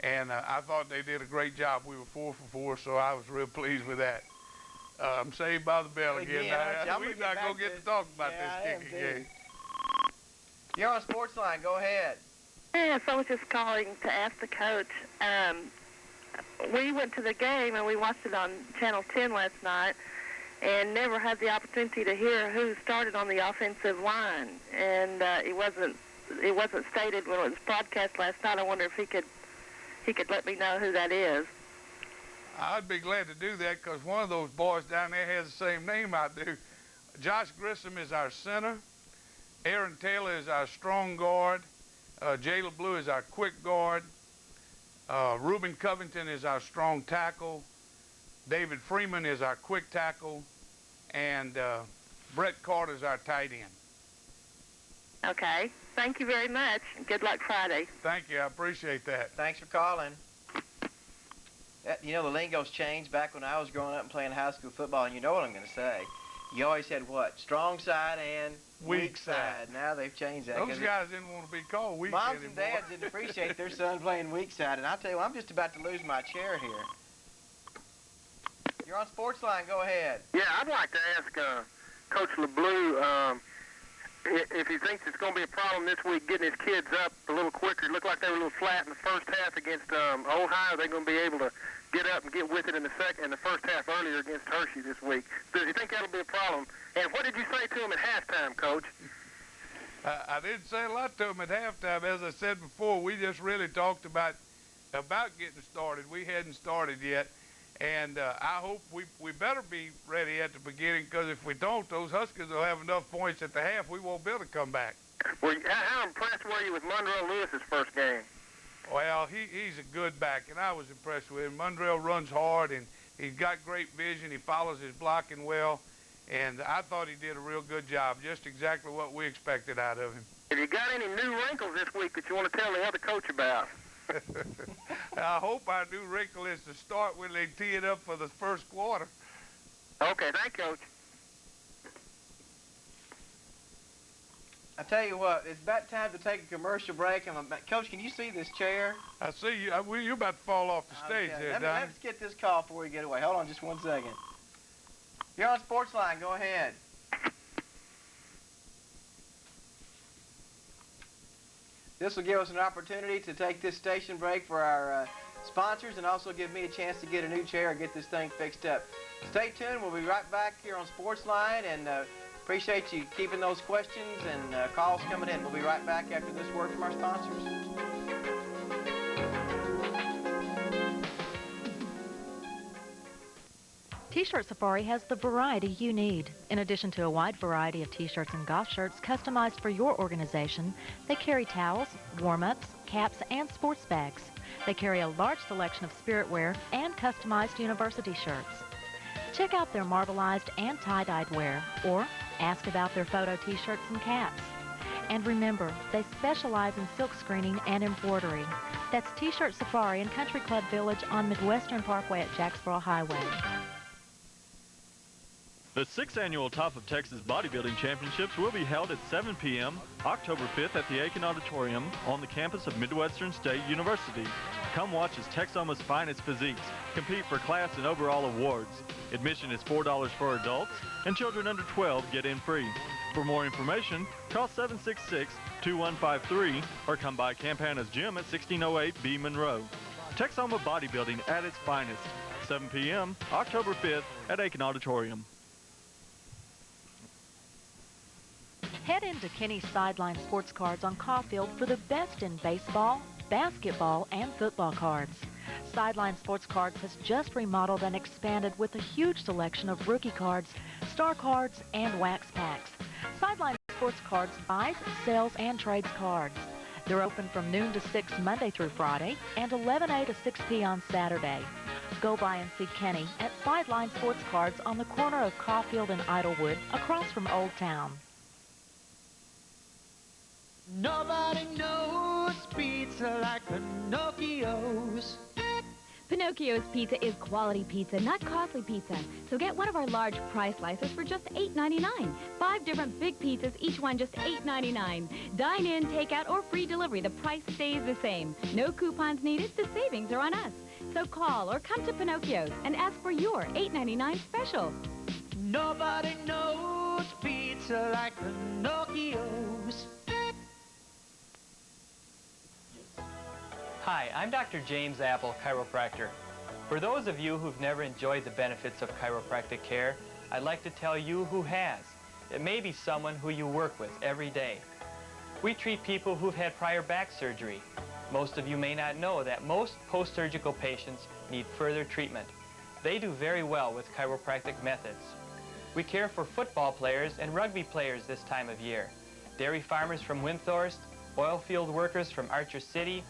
and I thought they did a great job. We were 4 for 4, so I was real pleased with that. I'm saved by the bell again. We're not going to get to talk about this kicking game. You're on Sportsline. Go ahead. Yes, I was just calling to ask the coach. We went to the game and we watched it on Channel 10 last night and never had the opportunity to hear who started on the offensive line. And it wasn't stated when it was broadcast last night. I wonder if he could let me know who that is. I'd be glad to do that because one of those boys down there has the same name I do. Josh Grissom is our center. Aaron Taylor is our strong guard. Jay LeBleu is our quick guard. Reuben Covington is our strong tackle. David Freeman is our quick tackle. And Brett Carter is our tight end. Okay. Thank you very much. Good luck Friday. Thank you. I appreciate that. Thanks for calling. You know, the lingo's changed back when I was growing up and playing high school football, and you know what I'm going to say. You always had what? Strong side and weak side. Now they've changed that. Those guys didn't want to be called weak Moms anymore. and dads didn't appreciate their son playing weak side, and I'll tell you, I'm just about to lose my chair here. You're on Sportsline. Go ahead. Yeah, I'd like to ask Coach LeBleu if he thinks it's going to be a problem this week getting his kids up a little quicker. It looked like they were a little flat in the first half against Ohio. They're going to be able to get up and get with it in the first half earlier against Hershey this week. Does he think that'll be a problem? And what did you say to him at halftime, Coach? I didn't say a lot to him at halftime. As I said before, we just really talked about getting started. We hadn't started yet. And I hope we better be ready at the beginning, because if we don't, those Huskers will have enough points at the half, we won't be able to come back. Well, how impressed were you with Monroe Lewis's first game? Well, he's a good back, and I was impressed with him. Monroe runs hard, and he's got great vision. He follows his blocking well, and I thought he did a real good job, just exactly what we expected out of him. Have you got any new wrinkles this week that you want to tell the other coach about? I hope our new wrinkle is to start when they tee it up for the first quarter. Okay, thank you, Coach. I tell you what, it's about time to take a commercial break. Coach, can you see this chair? I see you. You're about to fall off the stage there, Don. Let's get this call before we get away. Hold on just 1 second. You're on Sportsline. Go ahead. This will give us an opportunity to take this station break for our sponsors, and also give me a chance to get a new chair and get this thing fixed up. Stay tuned. We'll be right back here on Sportsline, and appreciate you keeping those questions and calls coming in. We'll be right back after this word from our sponsors. T-Shirt Safari has the variety you need. In addition to a wide variety of T-shirts and golf shirts customized for your organization, they carry towels, warm-ups, caps, and sports bags. They carry a large selection of spirit wear and customized university shirts. Check out their marbleized and tie-dyed wear, or ask about their photo T-shirts and caps. And remember, they specialize in silk screening and embroidery. That's T-Shirt Safari in Country Club Village on Midwestern Parkway at Jacksboro Highway. The 6th Annual Top of Texas Bodybuilding Championships will be held at 7 p.m. October 5th at the Aiken Auditorium on the campus of Midwestern State University. Come watch as Texoma's finest physiques compete for class and overall awards. Admission is $4 for adults, and children under 12 get in free. For more information, call 766-2153 or come by Campana's Gym at 1608 B. Monroe. Texoma Bodybuilding at its finest. 7 p.m. October 5th at Aiken Auditorium. Head into Kenny's Sideline Sports Cards on Caulfield for the best in baseball, basketball, and football cards. Sideline Sports Cards has just remodeled and expanded with a huge selection of rookie cards, star cards, and wax packs. Sideline Sports Cards buys, sells, and trades cards. They're open from noon to 6 Monday through Friday and 11A to 6P on Saturday. Go by and see Kenny at Sideline Sports Cards on the corner of Caulfield and Idlewood across from Old Town. Nobody knows pizza like Pinocchio's. Pinocchio's Pizza is quality pizza, not costly pizza. So get one of our large price slices for just $8.99. 5 different big pizzas, each one just $8.99. Dine in, take out, or free delivery. The price stays the same. No coupons needed. The savings are on us. So call or come to Pinocchio's and ask for your $8.99 special. Nobody knows pizza like Pinocchio's. Hi, I'm Dr. James Apple, chiropractor. For those of you who've never enjoyed the benefits of chiropractic care, I'd like to tell you who has. It may be someone who you work with every day. We treat people who've had prior back surgery. Most of you may not know that most post-surgical patients need further treatment. They do very well with chiropractic methods. We care for football players and rugby players this time of year, dairy farmers from Windthorst, oil field workers from Archer City,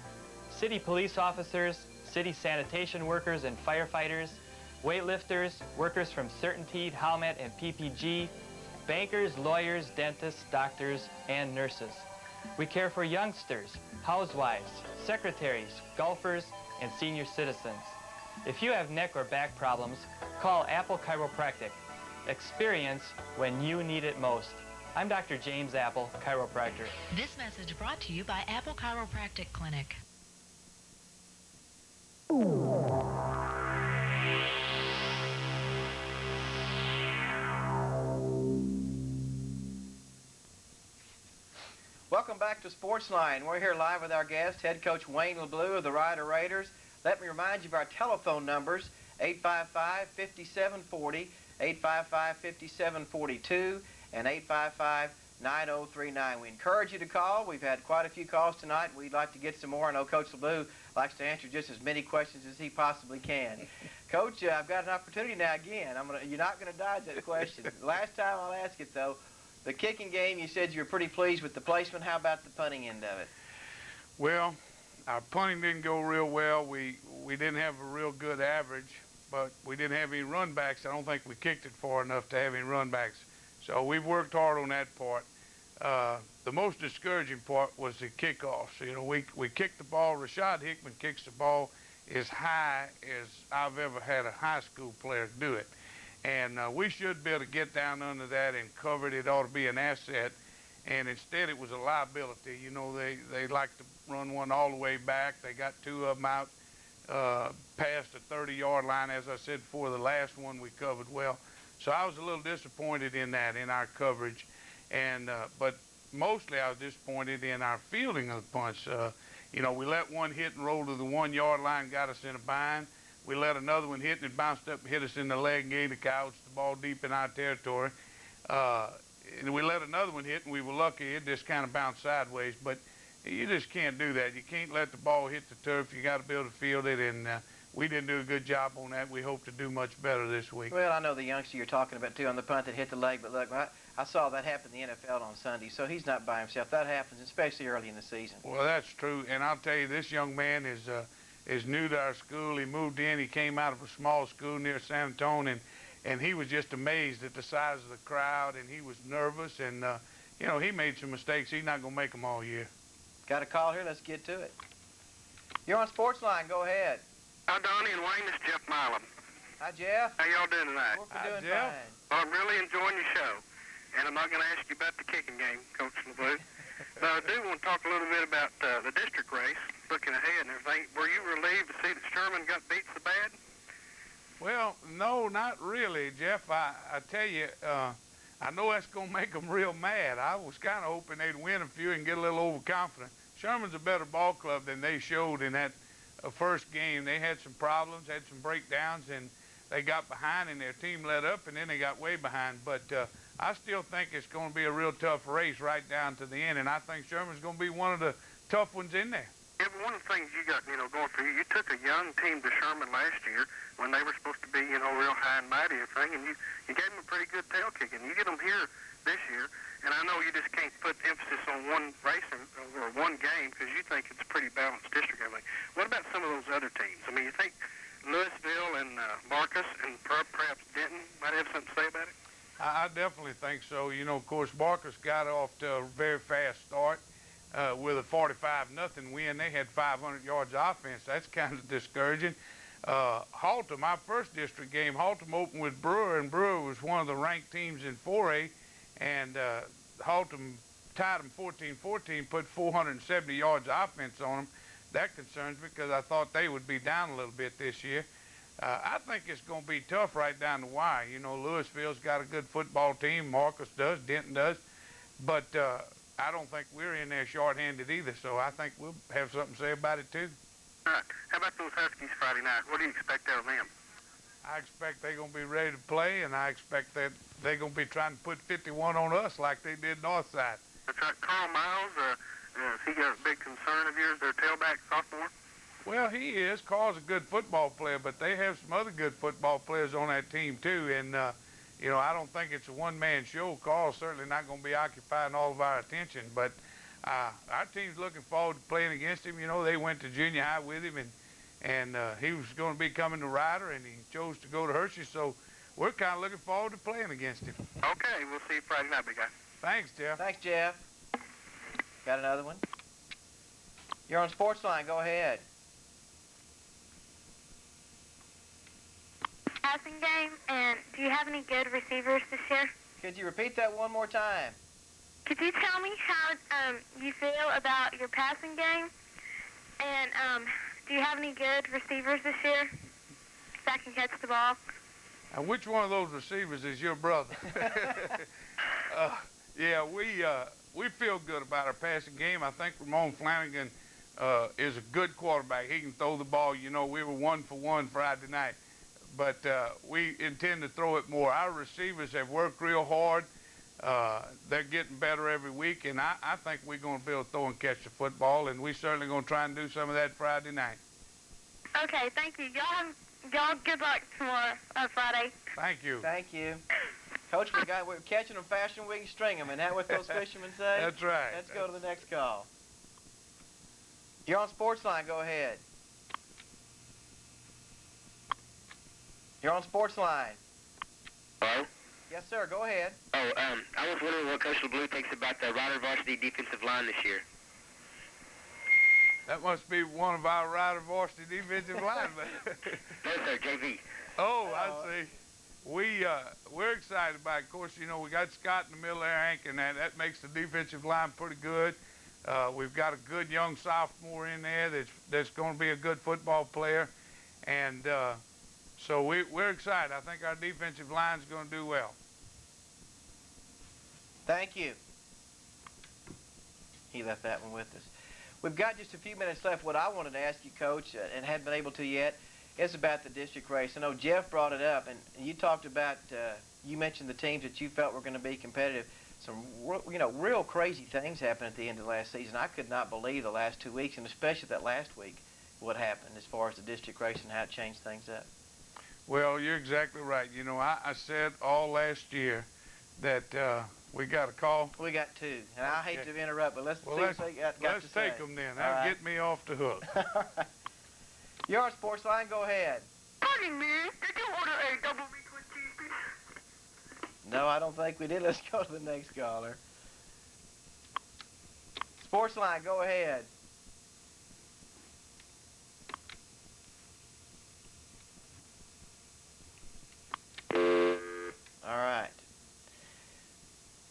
city police officers, city sanitation workers and firefighters, weightlifters, workers from Certainty, Halmet, and PPG, bankers, lawyers, dentists, doctors, and nurses. We care for youngsters, housewives, secretaries, golfers, and senior citizens. If you have neck or back problems, call Apple Chiropractic. Experience when you need it most. I'm Dr. James Apple, chiropractor. This message brought to you by Apple Chiropractic Clinic. Welcome back to Sportsline. We're here live with our guest, head coach Wayne LeBleu of the Rider Raiders. Let me remind you of our telephone numbers, 855-5740, 855-5742, and 855-9039. We encourage you to call. We've had quite a few calls tonight. We'd like to get some more. I know Coach LeBleu likes to answer just as many questions as he possibly can. Coach, I've got an opportunity now again. You're not going to dodge that question. Last time I'll ask it, though. The kicking game, you said you were pretty pleased with the placement. How about the punting end of it? Well, our punting didn't go real well. We didn't have a real good average, but we didn't have any run backs. I don't think we kicked it far enough to have any run backs. So we've worked hard on that part. The most discouraging part was the kickoffs. You know, we kicked the ball. Rashad Hickman kicks the ball as high as I've ever had a high school player do it. And we should be able to get down under that and cover it. It ought to be an asset. And instead it was a liability. You know, they like to run one all the way back. They got two of them out past the 30-yard line. As I said before, the last one we covered well. So I was a little disappointed in that, in our coverage. And but mostly I was disappointed in our fielding of the punts. You know, we let one hit and roll to the 1-yard line, got us in a bind. We let another one hit and it bounced up and hit us in the leg and gave the Coyotes the ball deep in our territory. And we let another one hit and we were lucky. It just kind of bounced sideways. But you just can't do that. You can't let the ball hit the turf. You got to be able to field it. And we didn't do a good job on that. We hope to do much better this week. Well, I know the youngster you're talking about, too, on the punt that hit the leg. But, look, I saw that happen in the NFL on Sunday. So he's not by himself. That happens, especially early in the season. Well, that's true. And I'll tell you, this young man is new to our school. He moved in. He came out of a small school near San Antonio, and he was just amazed at the size of the crowd, and he was nervous. And, you know, he made some mistakes. He's not going to make them all year. Got a call here. Let's get to it. You're on Sportsline. Go ahead. Hi, Donnie and Wayne. This is Jeff Milam. Hi, Jeff. How y'all doing tonight? We're doing Jeff. fine. Well, I'm really enjoying your show, and I'm not going to ask you about the kicking game, Coach LeBleu. But I do want to talk a little bit about the district race, looking ahead and everything. Were you relieved to see that Sherman got beat so bad? Well, no, not really, Jeff. I tell you, I know that's going to make them real mad. I was kind of hoping they'd win a few and get a little overconfident. Sherman's a better ball club than they showed in that first game. They had some problems, had some breakdowns, and they got behind, and their team let up, and then they got way behind. But I still think it's going to be a real tough race right down to the end, and I think Sherman's going to be one of the tough ones in there. Yeah, but one of the things you got, going for you took a young team to Sherman last year when they were supposed to be, real high and mighty and everything, and you gave them a pretty good tail kicking. You get them here this year, and I know you just can't put emphasis on one race or one game because you think it's a pretty balanced district and everything. What about some of those other teams? I mean, you think Louisville and Marcus and perhaps Denton might have something to say about it? I definitely think so. You know, of course, Barker's got off to a very fast start with a 45-0 win. They had 500 yards of offense. That's kind of discouraging. Haltom, my first district game, Haltom opened with Brewer, and Brewer was one of the ranked teams in 4A, and Haltom tied them 14-14, put 470 yards of offense on them. That concerns me because I thought they would be down a little bit this year. I think it's going to be tough right down the wire. You know, Louisville's got a good football team. Marcus does, Denton does. But I don't think we're in there short-handed either, so I think we'll have something to say about it too. All right. How about those Huskies Friday night? What do you expect out of them? I expect they're going to be ready to play, and I expect that they're going to be trying to put 51 on us like they did Northside. That's right. Carl Miles, he got a big concern of yours, their tailback sophomore? Well, he is. Carl's a good football player, but they have some other good football players on that team too. And, you know, I don't think it's a one-man show. Carl's certainly not going to be occupying all of our attention. But our team's looking forward to playing against him. You know, they went to junior high with him, and he was going to be coming to Ryder, and he chose to go to Hershey. So we're kind of looking forward to playing against him. Okay, we'll see you Friday night, big guy. Thanks, Jeff. Thanks, Jeff. Got another one? You're on Sportsline. Go ahead. Passing game, and do you have any good receivers this year? Could you repeat that one more time? Could you tell me how you feel about your passing game? And do you have any good receivers this year that can catch the ball? And which one of those receivers is your brother? Yeah, we feel good about our passing game. I think Ramon Flanagan is a good quarterback. He can throw the ball. You know, we were 1 for 1 Friday night. But we intend to throw it more. Our receivers have worked real hard. They're getting better every week, and I think we're going to be able to throw and catch the football, and we're certainly going to try and do some of that Friday night. Okay, thank you. Y'all good luck tomorrow, Friday. Thank you. Thank you. Coach, we're catching them faster than we can string them. Isn't that what those fishermen say? That's right. Let's go to the next call. You're on Sportsline. Go ahead. You're on Sportsline. Hello? Yes, sir. Go ahead. Oh, I was wondering what Coach LeBleu thinks about the Ryder varsity defensive line this year. That must be one of our Ryder varsity defensive linemen. No, sir, JV. Oh, I see. We're excited about it. Of course, you know, we got Scott in the middle there anchoring that. That makes the defensive line pretty good. We've got a good young sophomore in there that's going to be a good football player. And so we're excited. I think our defensive line is going to do well. Thank you. He left that one with us. We've got just a few minutes left. What I wanted to ask you, Coach, and hadn't been able to yet, is about the district race. I know Jeff brought it up, and you talked about, you mentioned the teams that you felt were going to be competitive. Some, real crazy things happened at the end of last season. I could not believe the last 2 weeks, and especially that last week, what happened as far as the district race and how it changed things up. Well, you're exactly right. You know, I said all last year that we got a call. We got two, and I hate to interrupt, but let's see what they got to say. Let's take them then. That'll get me off the hook. All right. You're on Sportsline. Go ahead. Pardon me, did you order a double meat with cheese, please? No, I don't think we did. Let's go to the next caller. Sportsline, go ahead. All right.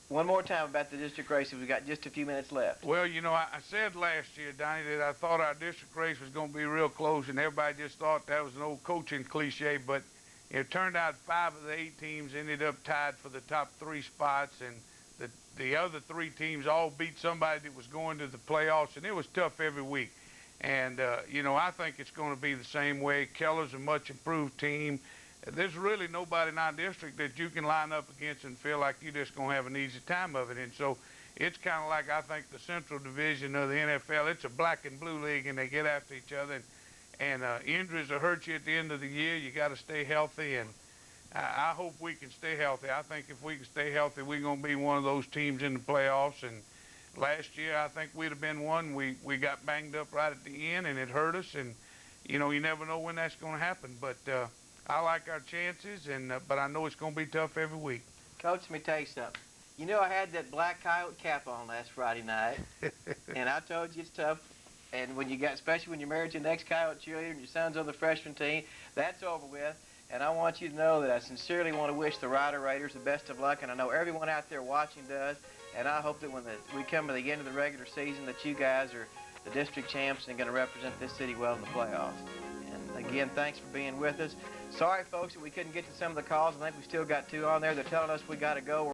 One more time about the district races. We've got just a few minutes left. Well, you know, I said last year, Donnie, that I thought our district race was going to be real close, and everybody just thought that was an old coaching cliche, but it turned out 5 of the 8 teams ended up tied for the top 3 spots, and the other 3 teams all beat somebody that was going to the playoffs, and it was tough every week. And, you know, I think it's going to be the same way. Keller's a much improved team. There's really nobody in our district that you can line up against and feel like you're just going to have an easy time of it. And so it's kind of like, I think, the Central Division of the NFL. It's a black and blue league, and they get after each other. And injuries will hurt you at the end of the year. You got to stay healthy, and I hope we can stay healthy. I think if we can stay healthy, we're going to be one of those teams in the playoffs. And last year, I think we'd have been one. We got banged up right at the end, and it hurt us. And, you know, you never know when that's going to happen. But I like our chances, but I know it's going to be tough every week. Coach, let me tell you something. You know, I had that black coyote cap on last Friday night, and I told you it's tough And when you got, especially when you're married to an ex-Coyote cheerleader and your son's on the freshman team, that's over with. And I want you to know that I sincerely want to wish the Rider Raiders the best of luck, and I know everyone out there watching does. And I hope that when we come to the end of the regular season that you guys are the district champs and going to represent this city well in the playoffs. And again, thanks for being with us. Sorry, folks, that we couldn't get to some of the calls. I think we still got 2 on there. They're telling us we got to go. We're